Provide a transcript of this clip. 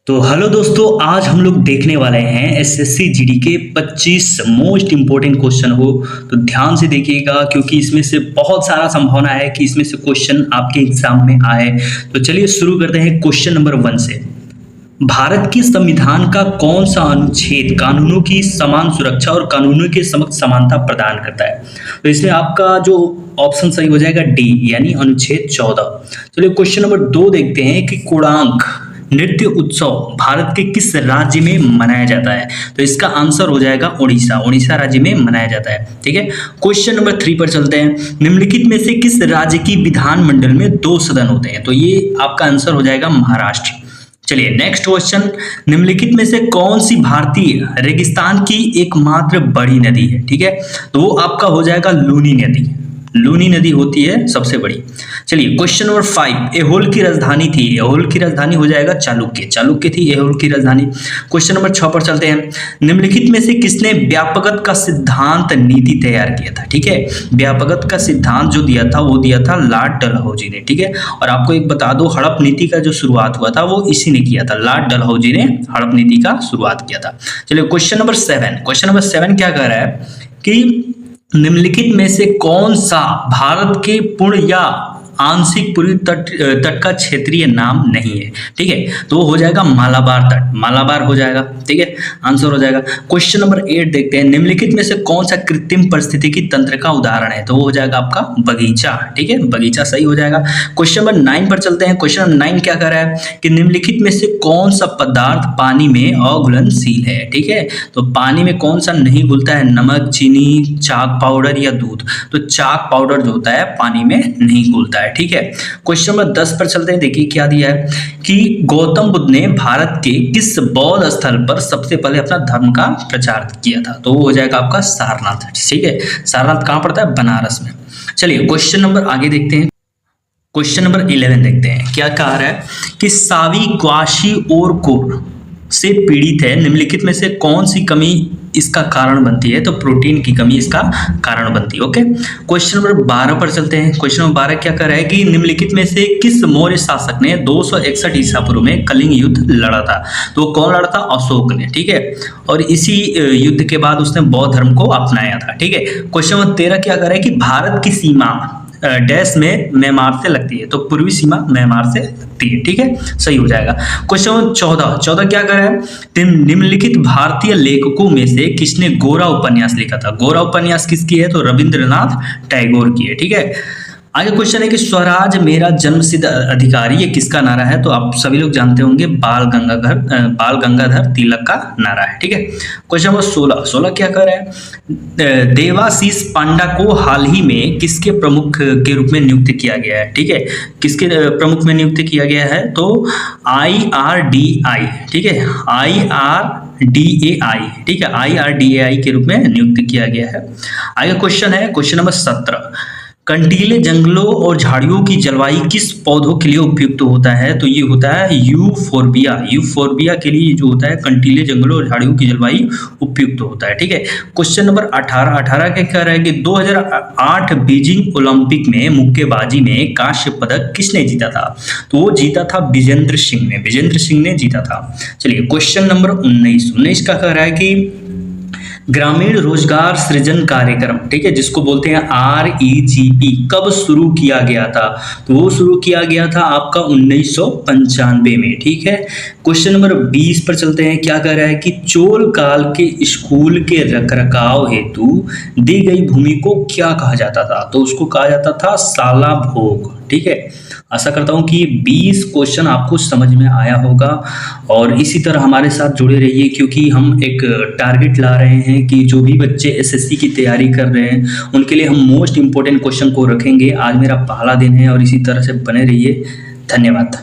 तो हेलो दोस्तों, आज हम लोग देखने वाले हैं एसएससी जीडी के 25 मोस्ट इंपॉर्टेंट क्वेश्चन हो। तो ध्यान से देखिएगा क्योंकि इसमें से बहुत सारा संभावना है कि इसमें से क्वेश्चन आपके एग्जाम में आए। तो चलिए शुरू करते हैं क्वेश्चन नंबर 1 से। भारत के संविधान का कौन सा अनुच्छेद कानूनों की समान सुरक्षा और कानूनों के समक्ष समानता प्रदान करता है? तो इसमें आपका जो ऑप्शन सही हो जाएगा डी, यानी अनुच्छेद 14। चलिए क्वेश्चन नंबर 2 देखते हैं कि कोणार्क नृत्य उत्सव भारत के किस राज्य में मनाया जाता है? तो इसका आंसर हो जाएगा उड़ीसा। उड़ीसा राज्य में मनाया जाता है। ठीक है, क्वेश्चन नंबर 3 पर चलते हैं। निम्नलिखित में से किस राज्य की विधानमंडल में 2 सदन होते हैं? तो ये आपका आंसर हो जाएगा महाराष्ट्र। चलिए नेक्स्ट क्वेश्चन, निम्नलिखित में से कौन सी भारतीय रेगिस्तान की एकमात्र बड़ी नदी है? ठीक है, तो वो आपका हो जाएगा लूनी नदी। लूनी नदी होती है सबसे बड़ी। चलिए क्वेश्चन नंबर 5, एहोल की राजधानी थी। एहोल की राजधानी हो जाएगा चालुक्य। चालुक्य थी एहोल की राजधानी। क्वेश्चन नंबर 6 पर चलते हैं। निम्नलिखित में से किसने व्यापकता का सिद्धांत नीति तैयार किया था? ठीक है, व्यापकता का सिद्धांत जो दिया था वो दिया था लॉर्ड डलहौजी ने। ठीक है, और आपको एक बता दो, हड़प नीति का जो शुरुआत हुआ था वो इसी ने किया था। लॉर्ड डलहौजी ने हड़प नीति का शुरुआत किया था। चलिए क्वेश्चन नंबर 7। क्वेश्चन नंबर 7 क्या कह रहा है कि निम्नलिखित में से कौन सा भारत के पूर्ण या आंशिक पूर्वी तट का क्षेत्रीय नाम नहीं है? ठीक है, तो वो हो जाएगा मालाबार तट। मालाबार हो जाएगा। ठीक है, आंसर हो जाएगा। क्वेश्चन नंबर 8 देखते हैं। निम्नलिखित में से कौन सा कृत्रिम परिस्थितिकी तंत्र का उदाहरण है? तो वो हो जाएगा आपका बगीचा। ठीक है, बगीचा सही हो जाएगा। क्वेश्चन नंबर 9 पर चलते हैं। क्वेश्चन नंबर 9 क्या कर रहा है कि निम्नलिखित में से कौन सा पदार्थ पानी में अघुलनशील है? ठीक है, तो पानी में कौन सा नहीं घुलता है? नमक, चीनी, चाक पाउडर या दूध? तो चाक पाउडर जो होता है पानी में नहीं घुलता है। ठीक है, क्वेश्चन नंबर 10 पर चलते हैं। देखिए क्या दिया है कि गौतम बुद्ध ने भारत के किस बौद्ध स्थल पर सबसे पहले अपना धर्म का प्रचार किया था? तो वो हो जाएगा आपका सारनाथ। ठीक है, सारनाथ कहाँ पड़ता है? बनारस में। चलिए क्वेश्चन नंबर आगे देखते हैं। क्वेश्चन नंबर 11 देखते हैं। क्या कह रहा है कि सावी क्वाशी और कोर से पीड़ित है। निम्नलिखित में से कौन सी कमी इसका कारण बनती है? तो प्रोटीन की कमी इसका कारण बनती है। ओके, क्वेश्चन नंबर 12 पर चलते हैं। क्वेश्चन नंबर 12 क्या कर रहा है कि निम्नलिखित में से किस मौर्य शासक ने 261 ईसा पूर्व में कलिंग युद्ध लड़ा था? तो कौन लड़ा था? अशोक ने। ठीक है, और इसी युद्ध के बाद उसने बौद्ध धर्म को अपनाया था। ठीक है, क्वेश्चन नंबर 13 क्या कर रहा है कि भारत की सीमा डैश में म्यांमार से लगती है? तो पूर्वी सीमा म्यांमार से लगती है। ठीक है, सही हो जाएगा। क्वेश्चन नंबर 14 क्या कर रहा है? निम्नलिखित भारतीय लेखकों में से किसने गोरा उपन्यास लिखा था? गोरा उपन्यास किसकी है? तो रविंद्रनाथ टैगोर की है। ठीक है, आगे क्वेश्चन है कि स्वराज मेरा जन्मसिद्ध अधिकार, ये किसका नारा है? तो आप सभी लोग जानते होंगे, बाल गंगाधर तिलक का नारा है। ठीक है, क्वेश्चन नंबर 16 क्या कर रहा है? देवाशीष पांडा को हाल ही में किसके प्रमुख के रूप में नियुक्त किया गया है? ठीक है, किसके प्रमुख में नियुक्त किया गया है? तो IRDAI। ठीक है, IRDAI। ठीक है, IRDAI के रूप में नियुक्त किया गया है। आगे क्वेश्चन है क्वेश्चन नंबर 17, कंटीले जंगलों और झाड़ियों की जलवायु किस पौधों के लिए उपयुक्त होता है? तो ये होता है यूफोर्बिया। यूफोर्बिया के लिए जो होता है कंटीले जंगलों और झाड़ियों की जलवायु उपयुक्त होता है। ठीक है, क्वेश्चन नंबर 18 क्या कह रहा है कि 2008 बीजिंग ओलंपिक में मुक्केबाजी में कांस्य पदक किसने जीता था? तो वो जीता था विजेंद्र सिंह ने। विजेंद्र सिंह ने जीता था। चलिए क्वेश्चन नंबर 19 का कह रहा है कि ग्रामीण रोजगार सृजन कार्यक्रम, ठीक है, जिसको बोलते हैं REGP, कब शुरू किया गया था? तो वो शुरू किया गया था आपका 1995 में। ठीक है, क्वेश्चन नंबर 20 पर चलते हैं। क्या कह रहा है कि चोल काल के स्कूल के रखरखाव हेतु दी गई भूमि को क्या कहा जाता था? तो उसको कहा जाता था शाला भोग। ठीक है, आशा करता हूं कि 20 क्वेश्चन आपको समझ में आया होगा और इसी तरह हमारे साथ जुड़े रहिए क्योंकि हम एक टारगेट ला रहे हैं कि जो भी बच्चे SSC की तैयारी कर रहे हैं उनके लिए हम मोस्ट इंपॉर्टेंट क्वेश्चन को रखेंगे। आज मेरा पहला दिन है और इसी तरह से बने रहिए। धन्यवाद।